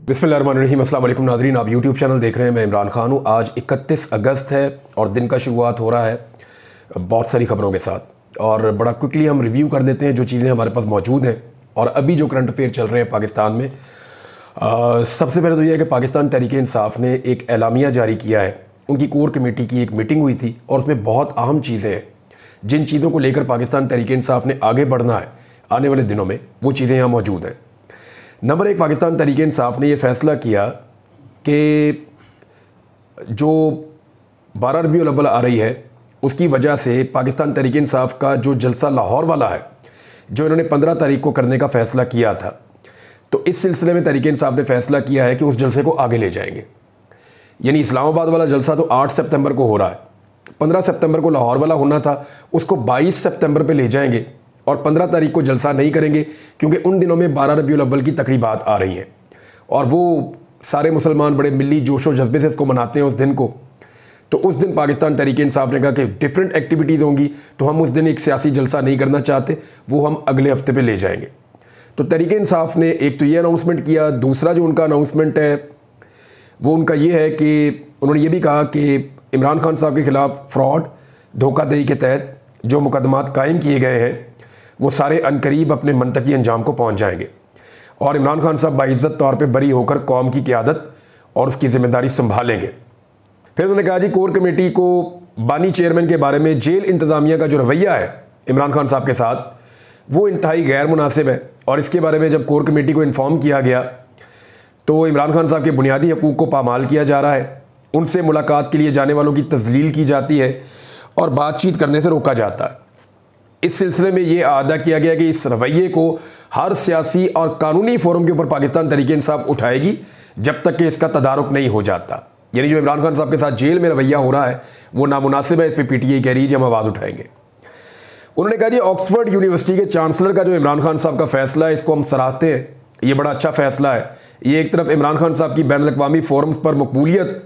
बिस्मिल्लाहिर्रहमानिर्रहीम। अस्सलाम वालेकुम नाज़रीन, आप यूट्यूब चैनल देख रहे हैं। मैं इमरान खान हूँ। आज 31 अगस्त है और दिन का शुरुआत हो रहा है बहुत सारी ख़बरों के साथ, और बड़ा क्विकली हम रिव्यू कर देते हैं जो चीज़ें हमारे पास मौजूद हैं और अभी जो करंट अफेयर चल रहे हैं पाकिस्तान में। सबसे पहले तो यह है कि पाकिस्तान तहरीक इंसाफ ने एक एलामिया जारी किया है। उनकी कोर कमेटी की एक मीटिंग हुई थी और उसमें बहुत अहम चीज़ें हैं जिन चीज़ों को लेकर पाकिस्तान तहरीक इंसाफ ने आगे बढ़ना है आने वाले दिनों में, वो चीज़ें यहाँ मौजूद हैं। नंबर 1, पाकिस्तान तहरीक इंसाफ ने यह फ़ैसला किया कि जो 12 रबीउल अव्वल आ रही है उसकी वजह से पाकिस्तान तहरीक इंसाफ का जो जलसा लाहौर वाला है, जो इन्होंने 15 तारीख को करने का फ़ैसला किया था, तो इस सिलसिले में तहरीक इंसाफ ने फ़ैसला किया है कि उस जलसे को आगे ले जाएंगे। यानी इस्लामाबाद वाला जलसा तो 8 सितंबर को हो रहा है, 15 सितंबर को लाहौर वाला होना था, उसको 22 सितंबर पे ले जाएंगे और 15 तारीख को जलसा नहीं करेंगे क्योंकि उन दिनों में 12 रबीउल अव्वल की तकरीबात आ रही हैं और वो सारे मुसलमान बड़े मिली जोश व जज्बे से इसको मनाते हैं उस दिन को। तो उस दिन पाकिस्तान तहरीक इंसाफ ने कहा कि डिफरेंट एक्टिविटीज़ होंगी, तो हम उस दिन एक सियासी जलसा नहीं करना चाहते, वो हम अगले हफ्ते पे ले जाएंगे। तो तहरीक इंसाफ ने एक तो ये अनाउंसमेंट किया। दूसरा जो उनका अनाउंसमेंट है वो उनका ये है कि उन्होंने ये भी कहा कि इमरान खान साहब के ख़िलाफ़ फ्रॉड, धोखाधड़ी के तहत जो मुकदमात कायम किए गए हैं वो सारे अनकरीब अपने मनतकी अंजाम को पहुंच जाएंगे और इमरान खान साहब बाइज़्ज़त तौर पे बरी होकर कौम की क़यादत और उसकी ज़िम्मेदारी संभालेंगे। फिर उन्होंने कहा जी, कोर कमेटी को बानी चेयरमैन के बारे में जेल इंतज़ामिया का जो रवैया है इमरान खान साहब के साथ वो इंतहाई गैर मुनासिब है और इसके बारे में जब कोर कमेटी को इन्फॉर्म किया गया तो इमरान खान साहब के बुनियादी हकूक़ को पामाल किया जा रहा है, उनसे मुलाकात के लिए जाने वालों की तज़लील की जाती है और बातचीत करने से रोका जाता है। इस सिलसिले में ये आदा किया गया कि इस रवैये को हर सियासी और कानूनी फोरम के ऊपर पाकिस्तान तहरीक इंसाफ उठाएगी जब तक कि इसका तदारुक नहीं हो जाता। यानी जो इमरान खान साहब के साथ जेल में रवैया हो रहा है वो नामुनासिब है, इस पर पीटीआई कह रही है कि हम आवाज़ उठाएंगे। उन्होंने कहा जी, ऑक्सफोर्ड यूनिवर्सिटी के चांसलर का जो इमरान खान साहब का फ़ैसला है इसको हम सराहते हैं, ये बड़ा अच्छा फ़ैसला है। ये एक तरफ इमरान खान साहब की बैन अल-अक़वामी फोरम्स पर मकबूलियत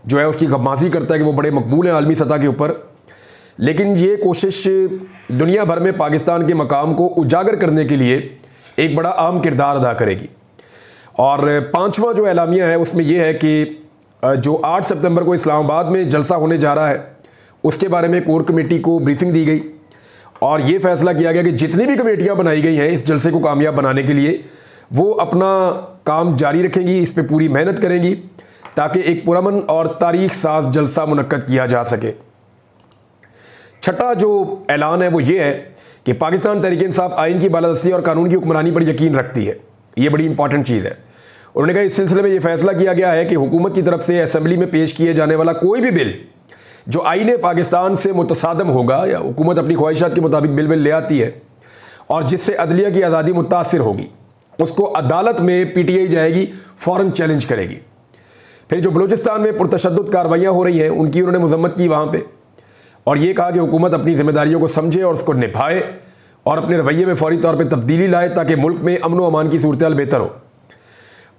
जो है उसकी गमाज़ी करता है कि वो बड़े मकबूल हैं आलमी सतह के ऊपर, लेकिन ये कोशिश दुनिया भर में पाकिस्तान के मकाम को उजागर करने के लिए एक बड़ा अहम किरदार अदा करेगी। और 5वां जो एलामिया है उसमें यह है कि जो 8 सितंबर को इस्लामाबाद में जलसा होने जा रहा है उसके बारे में कोर कमेटी को ब्रीफिंग दी गई और ये फैसला किया गया कि जितनी भी कमेटियाँ बनाई गई हैं इस जलसे को कामयाब बनाने के लिए वो अपना काम जारी रखेंगी, इस पर पूरी मेहनत करेंगी ताकि एक पुरअमन और तारीख साज जलसा मुनक्कद किया जा सके। छठा जो ऐलान है वो ये है कि पाकिस्तान तहरीक इंसाफ आइन की बालादस्ती और कानून की हुक्मरानी पर यकीन रखती है। ये बड़ी इंपॉर्टेंट चीज़ है। उन्होंने कहा इस सिलसिले में ये फैसला किया गया है कि हुकूमत की तरफ से असेंबली में पेश किए जाने वाला कोई भी बिल जो आइन पाकिस्तान से मुतसादम होगा या हुकूमत अपनी ख्वाहिशात के मुताबिक बिल ले आती है और जिससे अदलिया की आज़ादी मुतासिर होगी उसको अदालत में पीटीआई जाएगी, फ़ौरन चैलेंज करेगी। फिर जो बलूचिस्तान में पुरतशद्दुद कार्रवाइयाँ हो रही हैं उनकी उन्होंने मजम्मत की वहाँ पर और ये कहा कि हुकूमत अपनी जिम्मेदारियों को समझे और उसको निभाए और अपने रवैये में फौरी तौर पे तब्दीली लाए ताकि मुल्क में अमन व अमान की सूरत बेहतर हो।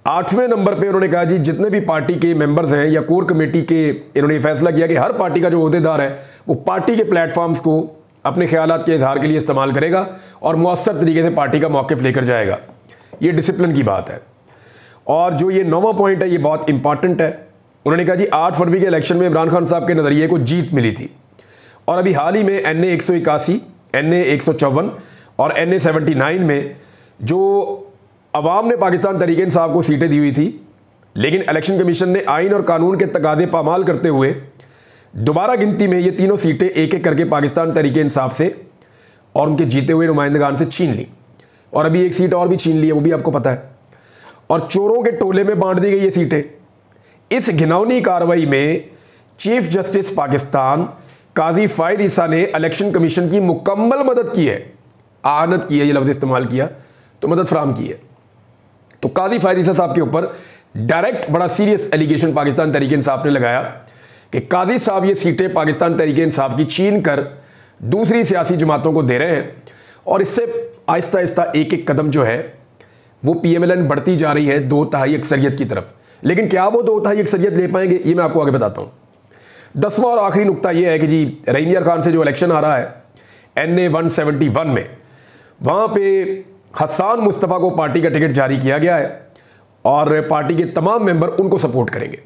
8वें नंबर पे उन्होंने कहा जी, जितने भी पार्टी के मेंबर्स हैं या कोर कमेटी के, इन्होंने फैसला किया कि हर पार्टी का जो ओहदेदार है वो पार्टी के प्लेटफॉर्म्स को अपने ख्यालात के इजहार के लिए इस्तेमाल करेगा और मौसर तरीके से पार्टी का मौक़िफ़ लेकर जाएगा। ये डिसिप्लिन की बात है। और जो ये 9वां पॉइंट है ये बहुत इंपॉर्टेंट है। उन्होंने कहा जी, 8 फरवरी के इलेक्शन में इमरान खान साहब के नज़रिए को जीत मिली थी और अभी हाल ही में NA 181, NA 154 और NA 79 में जो अवाम ने पाकिस्तान तहरीक इंसाफ को सीटें दी हुई थी, लेकिन इलेक्शन कमीशन ने आइन और कानून के तकादे पामाल करते हुए दोबारा गिनती में ये तीनों सीटें एक एक करके पाकिस्तान तहरीक इंसाफ से और उनके जीते हुए नुमाइंदगान से छीन ली और अभी एक सीट और भी छीन ली है, वो भी आपको पता है, और चोरों के टोले में बांट दी गई ये सीटें। इस घिनौनी कार्रवाई में चीफ जस्टिस पाकिस्तान काजी फायद ईसा ने इलेक्शन कमीशन की मुकम्मल मदद की है। आनत की है, ये लफ्ज़ इस्तेमाल किया, तो मदद फराम की है। तो काजी फायद ईसा साहब के ऊपर डायरेक्ट बड़ा सीरियस एलिगेशन पाकिस्तान तहरीक इंसाफ ने लगाया कि काजी साहब ये सीटें पाकिस्तान तहरीक इंसाफ की छीन कर दूसरी सियासी जमातों को दे रहे हैं और इससे आहिस्ता आहिस्ता एक एक कदम जो है वो PMLN बढ़ती जा रही है 2/3 अक्सरियत की तरफ। लेकिन क्या वो 2/3 अक्सरियत ले पाएंगे, ये मैं आपको आगे बताता हूँ। 10वां और आखिरी नुकता यह है कि जी, रहीम यार खान से जो इलेक्शन आ रहा है NA 171 में, वहाँ पे हसन मुस्तफ़ा को पार्टी का टिकट जारी किया गया है और पार्टी के तमाम मेंबर उनको सपोर्ट करेंगे।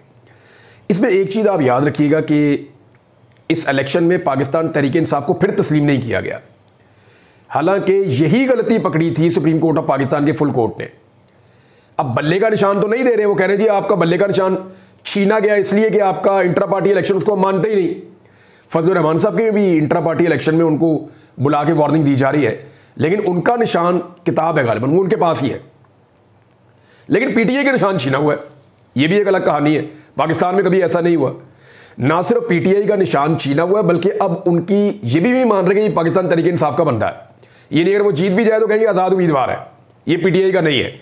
इसमें एक चीज़ आप याद रखिएगा कि इस इलेक्शन में पाकिस्तान तहरीक इंसाफ को फिर तस्लीम नहीं किया गया। हालांकि यही गलती पकड़ी थी सुप्रीम कोर्ट ऑफ पाकिस्तान के फुल कोर्ट ने। अब बल्ले का निशान तो नहीं दे रहे, वो कह रहे हैं जी आपका बल्ले का निशान छीना गया इसलिए कि आपका इंट्रा पार्टी इलेक्शन, उसको हम मानते ही नहीं। फजलुर रहमान साहब के भी इंट्रा पार्टी इलेक्शन में उनको बुला के वार्निंग दी जा रही है, लेकिन उनका निशान किताब है गालिबन, वो उनके पास ही है। लेकिन पीटीआई के निशान छीना हुआ है, ये भी एक अलग कहानी है। पाकिस्तान में कभी ऐसा नहीं हुआ। ना सिर्फ पीटीआई का निशान छीना हुआ है, बल्कि अब उनकी ये भी मान रहे कि पाकिस्तान तहरीक इंसाफ का बंदा है। ये नहीं, अगर वो जीत भी जाए तो कहेंगे आज़ाद उम्मीदवार है, ये पीटीआई का नहीं है।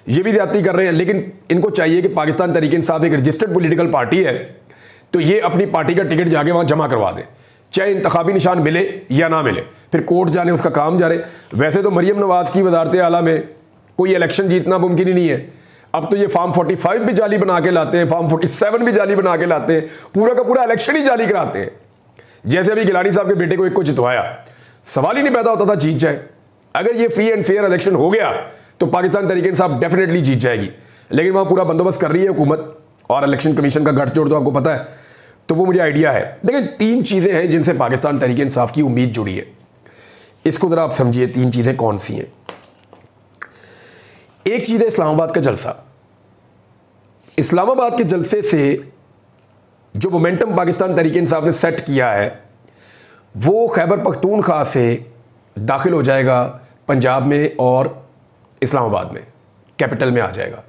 ये भी ज्यादती कर रहे हैं। लेकिन इनको चाहिए कि पाकिस्तान तहरीक इंसाफ एक रजिस्टर्ड पॉलिटिकल पार्टी है, तो ये अपनी पार्टी का टिकट जाके वहां जमा करवा दें, चाहे इंतखाबी निशान मिले या ना मिले, फिर कोर्ट जाने उसका काम जा रहे। वैसे तो मरियम नवाज की वजारत आला में कोई इलेक्शन जीतना मुमकिन ही नहीं है। अब तो ये फॉर्म 45 भी जाली बना के लाते हैं, फॉर्म 47 भी जाली बना के लाते हैं, पूरा का पूरा इलेक्शन ही जाली कराते हैं। जैसे अभी गिलानी साहब के बेटे को एक को जितवाया, सवाल ही नहीं पैदा होता था जीत जाए। अगर ये फ्री एंड फेयर इलेक्शन हो गया तो पाकिस्तान तहरीक इंसाफ डेफिनेटली जीत जाएगी। लेकिन वहां पूरा बंदोबस्त कर रही है हुकूमत, और इलेक्शन कमीशन का गठजोड़ तो आपको पता है, तो वो मुझे आइडिया है। देखिए 3 चीज़ें हैं जिनसे पाकिस्तान तहरीक इंसाफ की उम्मीद जुड़ी है। इसको ज़रा आप समझिए 3 चीज़ें कौन सी हैं। एक चीज़ है इस्लामाबाद का जलसा। इस्लामाबाद के जलसे से जो मोमेंटम पाकिस्तान तहरीक इंसाफ ने सेट किया है, वो खैबर पख्तूनख्वा से दाखिल हो जाएगा पंजाब में और इस्लामाबाद में, कैपिटल में आ जाएगा।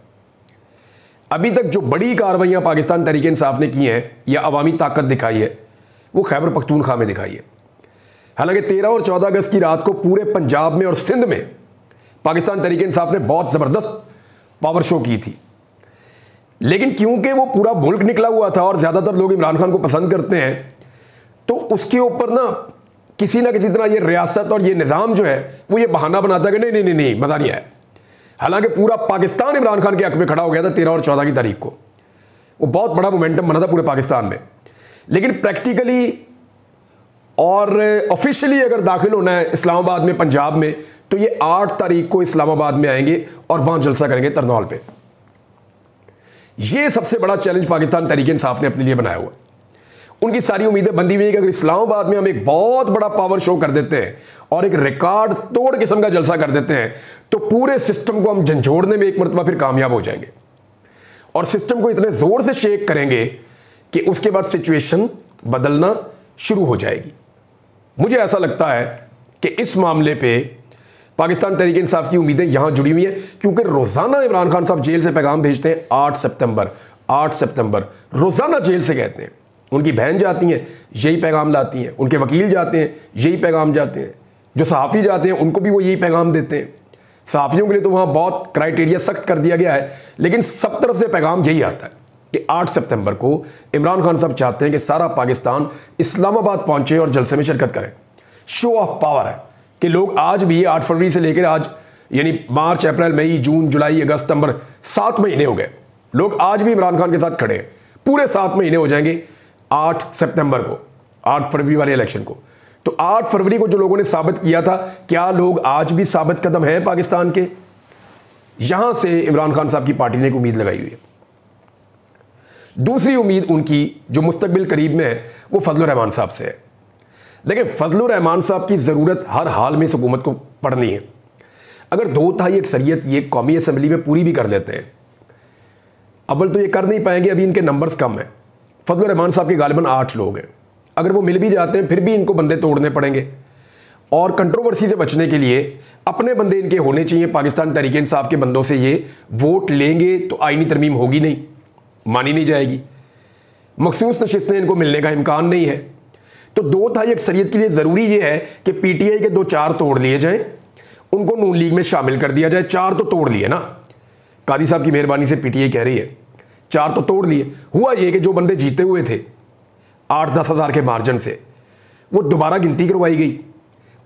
अभी तक जो बड़ी कार्रवाइयाँ पाकिस्तान तहरीक इंसाफ ने की हैं या अवामी ताकत दिखाई है, वो खैबर पख्तूनख्वा में दिखाई है। हालांकि 13 और 14 अगस्त की रात को पूरे पंजाब में और सिंध में पाकिस्तान तहरीक इंसाफ ने बहुत ज़बरदस्त पावर शो की थी। लेकिन क्योंकि वो पूरा मुल्क निकला हुआ था और ज़्यादातर लोग इमरान खान को पसंद करते हैं, तो उसके ऊपर ना किसी तरह ये रियासत और ये निज़ाम जो है वो ये बहाना बनाता है कि नहीं नहीं नहीं मज़ा नहीं आया। हालांकि पूरा पाकिस्तान इमरान खान के हक में खड़ा हो गया था 13 और 14 की तारीख को। वो बहुत बड़ा मोमेंटम बना था पूरे पाकिस्तान में। लेकिन प्रैक्टिकली और ऑफिशियली अगर दाखिल होना है इस्लामाबाद में, पंजाब में, तो ये 8 तारीख को इस्लामाबाद में आएंगे और वहां जलसा करेंगे तरनौल पे। ये सबसे बड़ा चैलेंज पाकिस्तान तहरीक इंसाफ ने अपने लिए बनाया हुआ। उनकी सारी उम्मीदें बंधी हुई है कि अगर इस्लामाबाद में हम एक बहुत बड़ा पावर शो कर देते हैं और एक रिकॉर्ड तोड़ किस्म का जलसा कर देते हैं, तो पूरे सिस्टम को हम झंझोड़ने में एक मरतबा फिर कामयाब हो जाएंगे और सिस्टम को इतने जोर से शेक करेंगे कि उसके बाद सिचुएशन बदलना शुरू हो जाएगी। मुझे ऐसा लगता है कि इस मामले पे पाकिस्तान तहरीक इंसाफ की उम्मीदें यहां जुड़ी हुई हैं, क्योंकि रोजाना इमरान खान साहब जेल से पैगाम भेजते हैं 8 सितंबर 8 सितंबर, रोजाना जेल से कहते हैं। उनकी बहन जाती हैं, यही पैगाम लाती हैं, उनके वकील जाते हैं, यही पैगाम जाते हैं, जो सहाफ़ी जाते हैं उनको भी वो यही पैगाम देते हैं। सहाफ़ियों के लिए तो वहाँ बहुत क्राइटेरिया सख्त कर दिया गया है, लेकिन सब तरफ से पैगाम यही आता है कि 8 सितंबर को इमरान खान साहब चाहते हैं कि सारा पाकिस्तान इस्लामाबाद पहुँचे और जलसे में शिरकत करें। शो ऑफ पावर है कि लोग आज भी 8 फरवरी से लेकर आज, यानी मार्च, अप्रैल, मई, जून, जुलाई, अगस्त, सितंबर, 7 महीने हो गए, लोग आज भी इमरान खान के साथ खड़े हैं। पूरे 7 महीने हो जाएंगे 8 सितंबर को, 8 फरवरी वाले इलेक्शन को। तो 8 फरवरी को जो लोगों ने साबित किया था, क्या लोग आज भी साबित कदम हैं पाकिस्तान के? यहां से इमरान खान साहब की पार्टी ने एक उम्मीद लगाई हुई है। दूसरी उम्मीद उनकी जो मुस्तकबिल करीब में है, वो फजलुर रहमान साहब से है। देखिए फजलुर रहमान साहब की ज़रूरत हर हाल में इस हुकूमत को पड़नी है। अगर 2/3 अक्सरियत ये कौमी असम्बली में पूरी भी कर लेते हैं, अव्वल तो ये कर नहीं पाएंगे, अभी इनके नंबर्स कम हैं। फजलुर रहमान साहब के गालिबन 8 लोग हैं। अगर वो मिल भी जाते हैं फिर भी इनको बंदे तोड़ने पड़ेंगे, और कंट्रोवर्सी से बचने के लिए अपने बंदे इनके होने चाहिए। पाकिस्तान तहरीक इंसाफ के बंदों से ये वोट लेंगे तो आईनी तरमीम होगी नहीं, मानी नहीं जाएगी, मखसूस नशिस्तें इनको मिलने का इम्कान नहीं है। तो 2/3 अक्सरियत के लिए ज़रूरी ये है कि पीटीआई के 2-4 तोड़ लिए जाएं, उनको नून लीग में शामिल कर दिया जाए। 4 तो तोड़ लिए ना, कादी साहब की मेहरबानी से पीटीआई कह रही है 4 तो तोड़ लिए। हुआ ये कि जो बंदे जीते हुए थे 8-10 हज़ार के मार्जिन से, वो दोबारा गिनती करवाई गई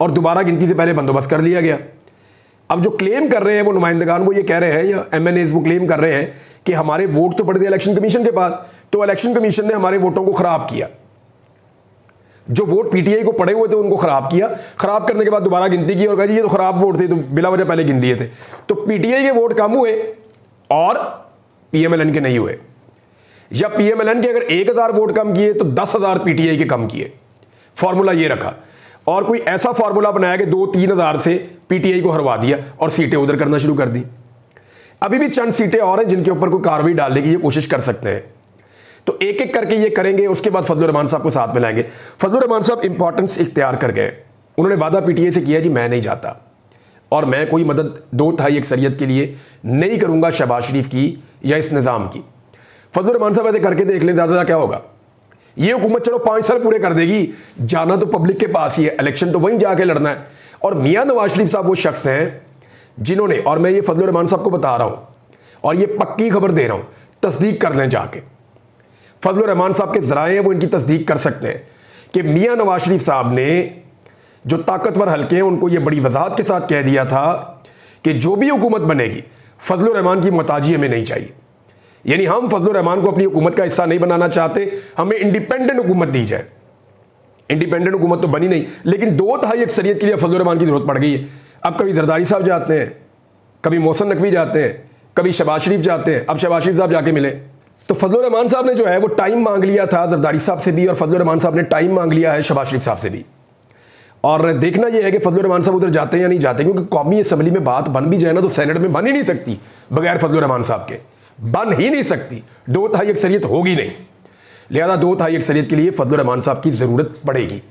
और दोबारा गिनती से पहले बंदोबस्त कर लिया गया। अब जो क्लेम कर रहे हैं वो नुमाइंदगान, वो ये कह रहे हैं, या एमएनएज वो क्लेम कर रहे हैं कि हमारे वोट तो पड़े थे इलेक्शन कमीशन के पास, तो इलेक्शन कमीशन ने हमारे वोटों को खराब किया। जो वोट पीटीआई को पड़े हुए थे उनको खराब किया, खराब करने के बाद दोबारा गिनती की और कहा ये तो खराब वोट थे, तो बिला वजह पहले गिन दिए थे। तो पीटीआई के वोट कम हुए और पीएमएलएन के नहीं हुए, या पीएमएलएन के अगर 1000 वोट कम किए तो 10,000 पीटीआई के कम किए। फॉर्मूला ये रखा, और कोई ऐसा फॉर्मूला बनाया कि 2-3 हज़ार से पीटीआई को हरवा दिया और सीटें उधर करना शुरू कर दी। अभी भी चंद सीटें और हैं जिनके ऊपर कोई कार्रवाई डालने की ये कोशिश कर सकते हैं। तो एक एक करके ये करेंगे, उसके बाद फजलुर रहमान साहब को साथ में लाएंगे। फजलुर रहमान साहब इंपॉर्टेंस इख्तियार कर गए। उन्होंने वादा पीटीआई से किया जी मैं नहीं जाता और मैं कोई मदद 2/3 अक्सरियत के लिए नहीं करूंगा शहबाज शरीफ की या इस निज़ाम की। फजलुर रहमान साहब ऐसे करके देख लें, ज़्यादा क्या होगा। ये हुकूमत चलो 5 साल पूरे कर देगी, जाना तो पब्लिक के पास ही है, इलेक्शन तो वहीं जाके लड़ना है। और मियां नवाज शरीफ साहब वो शख्स हैं जिन्होंने, और मैं ये फजलुर रहमान साहब को बता रहा हूं और ये पक्की खबर दे रहा हूं, तस्दीक कर लें जाके। फजलुर रहमान साहब के ज़राए हैं वो इनकी तस्दीक कर सकते हैं कि मियां नवाज शरीफ साहब ने जो ताकतवर हल्के हैं उनको ये बड़ी वजाहत के साथ कह दिया था कि जो भी हुकूमत बनेगी फजलुर रहमान की मोहताजी हमें नहीं चाहिए। यानी हम फजलुर रहमान को अपनी हुकूमत का हिस्सा नहीं बनाना चाहते, हमें इंडिपेंडेंट हुकूमत दी जाए। इंडिपेंडेंट हुकूमत तो बनी नहीं, लेकिन 2/3 अक्सरियत के लिए फजलुर रहमान की जरूरत पड़ गई है। अब कभी जरदारी साहब जाते हैं, कभी मोहसिन नकवी जाते हैं, कभी शहबाज शरीफ जाते हैं, अब शहबाज शरीफ साहब जाके मिले। तो फजलुर रहमान साहब ने जो है वो टाइम मांग लिया था जरदारी साहब से भी, और फजलुर रहमान साहब ने टाइम मांग लिया है शहबाज शरीफ साहब से भी। और देखना यह है कि फजलुर रहमान साहब उधर जाते हैं या नहीं जाते, क्योंकि कौमी असम्बली में बात बन भी जाए ना तो सेनेट में बन ही नहीं सकती बगैर फजलुर रहमान साहब के, बन ही नहीं सकती। 2/3 अक्सरियत होगी नहीं, लिहाजा 2/3 अक्सरियत के लिए फजलुर रहमान साहब की ज़रूरत पड़ेगी।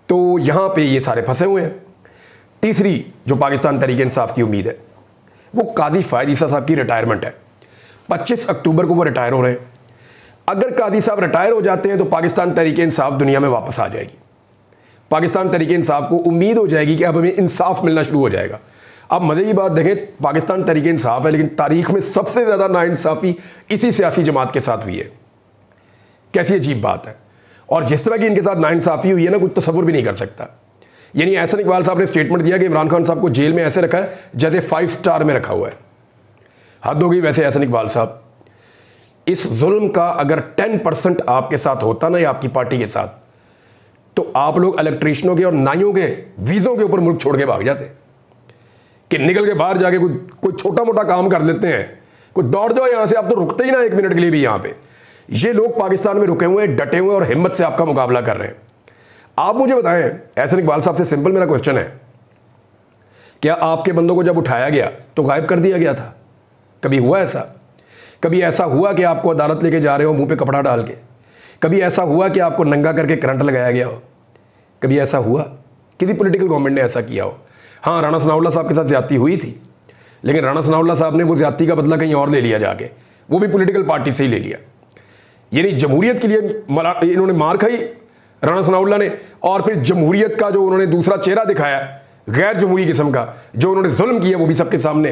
तो यहाँ पे ये सारे फंसे हुए हैं। तीसरी जो पाकिस्तान तहरीक इंसाफ की उम्मीद है वो काजी फ़ायद ईसा साहब की रिटायरमेंट है। 25 अक्टूबर को वो रिटायर हो रहे हैं। अगर काजी साहब रिटायर हो जाते हैं तो पाकिस्तान तहरीक इंसाफ दुनिया में वापस आ जाएगी। पाकिस्तान तहरीक इंसाफ को उम्मीद हो जाएगी कि अब हमें इंसाफ मिलना शुरू हो जाएगा। अब मज़े की बात देखें, पाकिस्तान तहरीक इंसाफ है लेकिन तारीख में सबसे ज़्यादा नाइंसाफ़ी इसी सियासी जमात के साथ हुई है। कैसी अजीब बात है। और जिस तरह की इनके साथ नाइंसाफ़ी हुई है ना, कुछ तसव्वुर भी नहीं कर सकता। यानी एहसन इकबाल साहब ने स्टेटमेंट दिया कि इमरान खान साहब को जेल में ऐसे रखा है जैसे 5 स्टार में रखा हुआ है। हद हो गई वैसे एहसन इकबाल साहब। इस जुल्म का अगर 10% आपके साथ होता ना या आपकी पार्टी के साथ, तो आप लोग इलेक्ट्रीशियनों के और नाइयों के वीज़ों के ऊपर मुल्क छोड़ के भाग जाते कि निकल के बाहर जाके कोई छोटा मोटा काम कर लेते हैं, कोई दौड़ जाओ यहां से, आप तो रुकते ही ना 1 मिनट के लिए भी। यहां पे ये लोग पाकिस्तान में रुके हुए हैं, डटे हुए और हिम्मत से आपका मुकाबला कर रहे हैं। आप मुझे बताएं, एहसन इकबाल साहब से सिंपल मेरा क्वेश्चन है, क्या आपके बंदों को जब उठाया गया तो गायब कर दिया गया था? कभी हुआ ऐसा? कभी ऐसा हुआ कि आपको अदालत लेके जा रहे हो मुंह पे कपड़ा डाल के? कभी ऐसा हुआ कि आपको नंगा करके करंट लगाया गया हो? कभी ऐसा हुआ? किसी पॉलिटिकल गवर्नमेंट ने ऐसा किया हो? हाँ, राणा सनाउल्लाह साहब के साथ ज्यादती हुई थी, लेकिन राणा सनाउल्लाह साहब ने वो ज्यादती का बदला कहीं और ले लिया जाके, वो भी पॉलिटिकल पार्टी से ही ले लिया। यानी जमहूरियत के लिए इन्होंने मार खाई राणा सनाउल्लाह ने, और फिर जमहूरियत का जो उन्होंने दूसरा चेहरा दिखाया गैर जमहूरी किस्म का, जो उन्होंने जुल्म किया वो भी सबके सामने।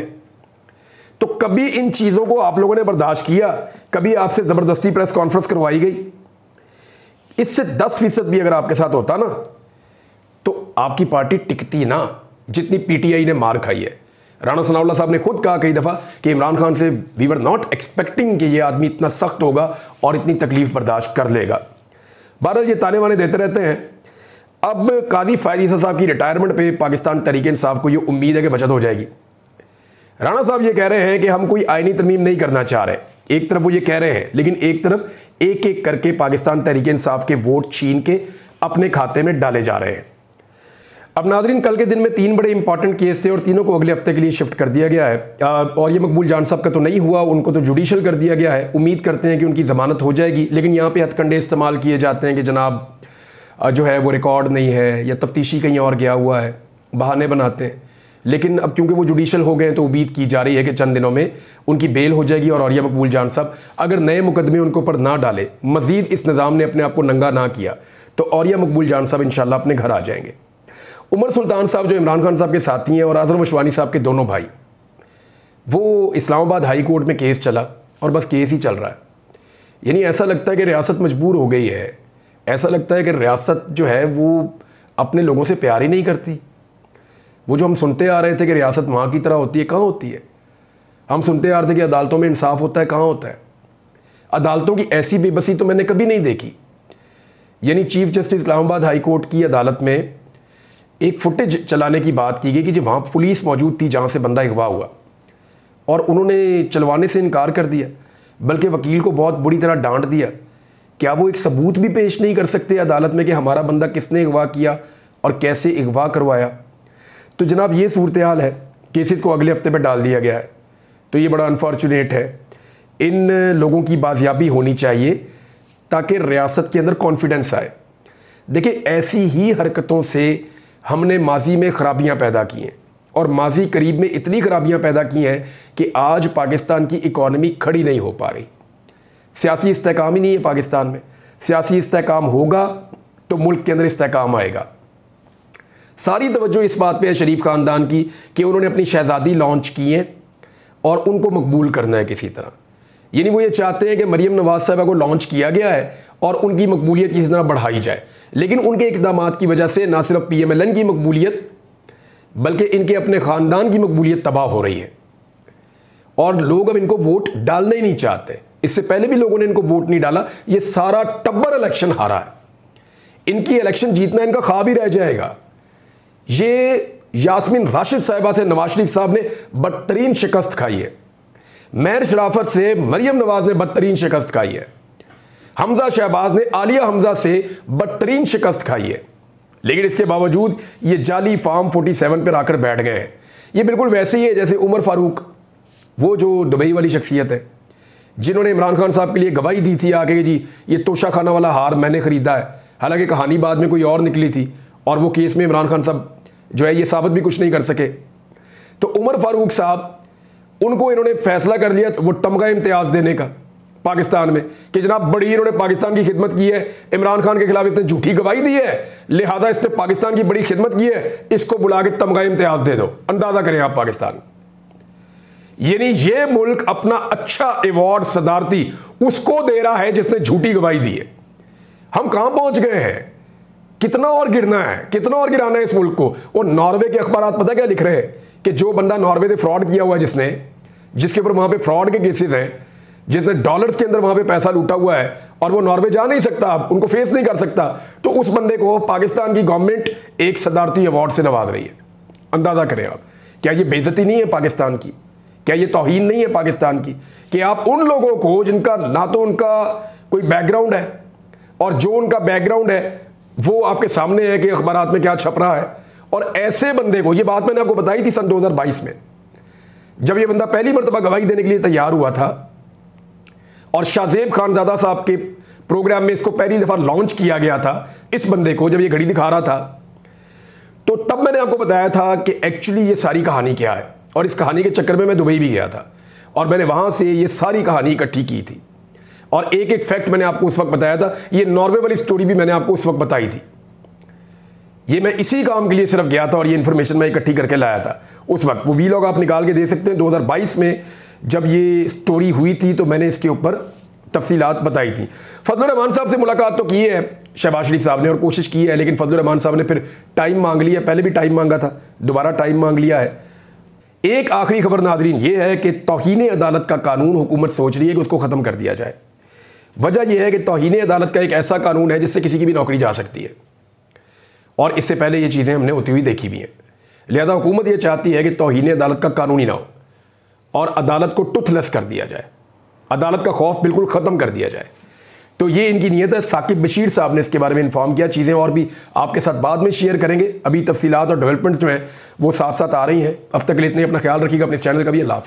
तो कभी इन चीज़ों को आप लोगों ने बर्दाश्त किया? कभी आपसे ज़बरदस्ती प्रेस कॉन्फ्रेंस करवाई गई? इससे 10% भी अगर आपके साथ होता ना तो आपकी पार्टी टिकती ना, जितनी पीटीआई ने मार खाई है। राणा सनाउल्लाह साहब ने खुद कहा कई दफ़ा कि इमरान खान से वी वर नॉट एक्सपेक्टिंग कि ये आदमी इतना सख्त होगा और इतनी तकलीफ बर्दाश्त कर लेगा। बहरहाल ये ताने वाने देते रहते हैं। अब काजी फ़ायद ईसा साहब की रिटायरमेंट पे पाकिस्तान तहरीक इंसाफ को ये उम्मीद है कि बचत हो जाएगी। राणा साहब ये कह रहे हैं कि हम कोई आईनी तरमीम नहीं करना चाह रहे, एक तरफ वो ये कह रहे हैं, लेकिन एक तरफ एक एक करके पाकिस्तान तहरीक इंसाफ के वोट छीन के अपने खाते में डाले जा रहे हैं। अब नाज़रीन, कल के दिन में 3 बड़े इंपॉर्टेंट केस थे और तीनों को अगले हफ्ते के लिए शिफ्ट कर दिया गया है। और ये मकबूल जान साहब का तो नहीं हुआ, उनको तो जुडिशल कर दिया गया है। उम्मीद करते हैं कि उनकी ज़मानत हो जाएगी, लेकिन यहाँ पे हथकंडे इस्तेमाल किए जाते हैं कि जनाब जो है वो रिकॉर्ड नहीं है या तफ्तीशी कहीं और गया हुआ है, बहाने बनाते हैं। लेकिन अब क्योंकि वो जुडिशल हो गए तो उम्मीद की जा रही है कि चंद दिनों में उनकी बेल हो जाएगी। और ये मकबूल जान साहब अगर नए मुकदमे उनके ऊपर ना डाले, मज़ीद इस निज़ाम ने अपने आप को नंगा ना किया, तो और ये मकबूल जान साहब इंशाल्लाह अपने घर आ जाएंगे। उमर सुल्तान साहब जो इमरान खान साहब के साथी हैं और आज़म अशवानी साहब के दोनों भाई, वो इस्लामाबाद हाई कोर्ट में केस चला और बस केस ही चल रहा है। यानी ऐसा लगता है कि रियासत मजबूर हो गई है, ऐसा लगता है कि रियासत जो है वो अपने लोगों से प्यार ही नहीं करती। वो जो हम सुनते आ रहे थे कि रियासत माँ की तरह होती है, कहाँ होती है? हम सुनते आ रहे थे कि अदालतों में इंसाफ होता है, कहाँ होता है? अदालतों की ऐसी बेबसी तो मैंने कभी नहीं देखी। यानी chief justice Islamabad high court की अदालत में एक फुटेज चलाने की बात की गई कि जो वहाँ पुलिस मौजूद थी जहाँ से बंदा अगवा हुआ, और उन्होंने चलवाने से इनकार कर दिया, बल्कि वकील को बहुत बुरी तरह डांट दिया। क्या वो एक सबूत भी पेश नहीं कर सकते अदालत में कि हमारा बंदा किसने अगवा किया और कैसे अगवा करवाया? तो जनाब ये सूरत हाल है, केसेस को अगले हफ्ते में डाल दिया गया है। तो ये बड़ा अनफॉर्चुनेट है। इन लोगों की बाजियाबी होनी चाहिए ताकि रियासत के अंदर कॉन्फिडेंस आए। देखिए, ऐसी ही हरकतों से हमने माजी में ख़राबियाँ पैदा की हैं और माजी करीब में इतनी ख़राबियाँ पैदा की हैं कि आज पाकिस्तान की इकॉनमी खड़ी नहीं हो पा रही। सियासी इस्तेहकाम ही नहीं है पाकिस्तान में। सियासी इस्तेहकाम होगा तो मुल्क के अंदर इस्तेहकाम आएगा। सारी तवज्जो इस बात पे है शरीफ ख़ानदान की कि उन्होंने अपनी शहज़ादी लॉन्च की है और उनको मकबूल करना है किसी तरह। यानी वो ये चाहते हैं कि मरीम नवाज़ साहिबा को लॉन्च किया गया है और उनकी मकबूलियत किसी तरह बढ़ाई जाए। लेकिन उनके इक़दामात की वजह से ना सिर्फ PMLN की मकबूलियत बल्कि इनके अपने ख़ानदान की मकबूलियत तबाह हो रही है और लोग अब इनको वोट डालना ही नहीं चाहते। इससे पहले भी लोगों ने इनको वोट नहीं डाला। ये सारा टब्बर इलेक्शन हारा है। इनकी इलेक्शन जीतना इनका ख्वाब ही रह जाएगा। ये यास्मीन राशिद साहिबा से नवाज शरीफ साहब ने बदतरीन शिकस्त खाई है। महर शराफत से मरियम नवाज ने बदतरीन शिकस्त खाई है। हमजा शहबाज ने आलिया हमजा से बदतरीन शिकस्त खाई है। लेकिन इसके बावजूद ये जाली फार्म 47 पर आकर बैठ गए हैं। ये बिल्कुल वैसे ही है जैसे उमर फारूक, वो जो दुबई वाली शख्सियत है जिन्होंने इमरान खान साहब के लिए गवाही दी थी आके जी ये तोशा खाना वाला हार मैंने ख़रीदा है। हालांकि कहानी बाद में कोई और निकली थी और वो केस में इमरान खान साहब जो है ये साबित भी कुछ नहीं कर सके। तो उमर फारूक साहब, उनको इन्होंने फैसला कर लिया वो तमगा इम्तियाज़ देने का पाकिस्तान में कि जनाब बड़ी इन्होंने पाकिस्तान की खिदमत की है, इमरान खान के खिलाफ इसने झूठी गवाही दी है, लिहाजा इसने पाकिस्तान की बड़ी खिदमत की है, इसको बुला के तमगा इम्तियाज़ दे दो। अंदाज़ा करें आप पाकिस्तान, यानी ये मुल्क अपना अच्छा अवार्ड सदारती उसको दे रहा है जिसने झूठी गवाही दी है। हम कहां पहुंच गए हैं? कितना और गिरना है, कितना और गिराना है इस मुल्क को। और नॉर्वे के अखबार पता क्या लिख रहे हैं कि जो बंदा नॉर्वे से फ्रॉड किया हुआ है, जिसके ऊपर वहां पे फ्रॉड के केसेस हैं, जिसने डॉलर्स के अंदर वहां पे पैसा लूटा हुआ है और वो नॉर्वे जा नहीं सकता, अब उनको फेस नहीं कर सकता, तो उस बंदे को पाकिस्तान की गवर्नमेंट एक सदारती अवार्ड से नवाज रही है। अंदाजा करें आप, क्या ये बेइज्जती नहीं है पाकिस्तान की? क्या ये तौहीन नहीं है पाकिस्तान की कि आप उन लोगों को जिनका ना तो उनका कोई बैकग्राउंड है और जो उनका बैकग्राउंड है वो आपके सामने है कि अखबारात में क्या छप रहा है, और ऐसे बंदे को, ये बात मैंने आपको बताई थी सन 2022 में जब ये बंदा पहली मरतबा गवाही देने के लिए तैयार हुआ था और शाहजेब खानजादा साहब के प्रोग्राम में इसको पहली दफ़ा लॉन्च किया गया था। इस बंदे को जब ये घड़ी दिखा रहा था तो तब मैंने आपको बताया था कि एक्चुअली ये सारी कहानी क्या है, और इस कहानी के चक्कर में मैं दुबई भी गया था और मैंने वहाँ से ये सारी कहानी इकट्ठी की थी और एक एक फैक्ट मैंने आपको उस वक्त बताया था। ये नॉर्वे वाली स्टोरी भी मैंने आपको उस वक्त बताई थी। ये मैं इसी काम के लिए सिर्फ गया था और ये इन्फॉर्मेशन मैं इकट्ठी करके लाया था उस वक्त। वो वीलॉग आप निकाल के दे सकते हैं। 2022 में जब ये स्टोरी हुई थी तो मैंने इसके ऊपर तफसीलात बताई थी। फजलुर रहमान साहब से मुलाकात तो की है शहबाज शरीफ साहब ने और कोशिश की है, लेकिन फजलुर रहमान साहब ने फिर टाइम मांग लिया। पहले भी टाइम मांगा था, दोबारा टाइम मांग लिया है। एक आखिरी खबर नादरीन ये है कि तौहीन अदालत का कानून हुकूमत सोच रही है कि उसको ख़त्म कर दिया जाए। वजह यह है कि तौहीन अदालत का एक ऐसा कानून है जिससे किसी की भी नौकरी जा सकती है और इससे पहले ये चीज़ें हमने होती हुई देखी भी हैं। लिहाजा हुकूमत ये चाहती है कि तौहीन अदालत का कानून ही ना हो और अदालत को टुथलेस कर दिया जाए, अदालत का खौफ बिल्कुल ख़त्म कर दिया जाए। तो ये इनकी नीयत है। साकिब बशीर साहब ने इसके बारे में इन्फॉर्म किया। चीज़ें और भी आपके साथ बाद में शेयर करेंगे। अभी तफसीलात और डेवलपमेंट्स जो हैं वो साथ साथ आ रही हैं। अब तक के लिए इतने, अपना ख्याल रखिएगा, अपने चैनल का भी। अल्लाह हाफ़िज़।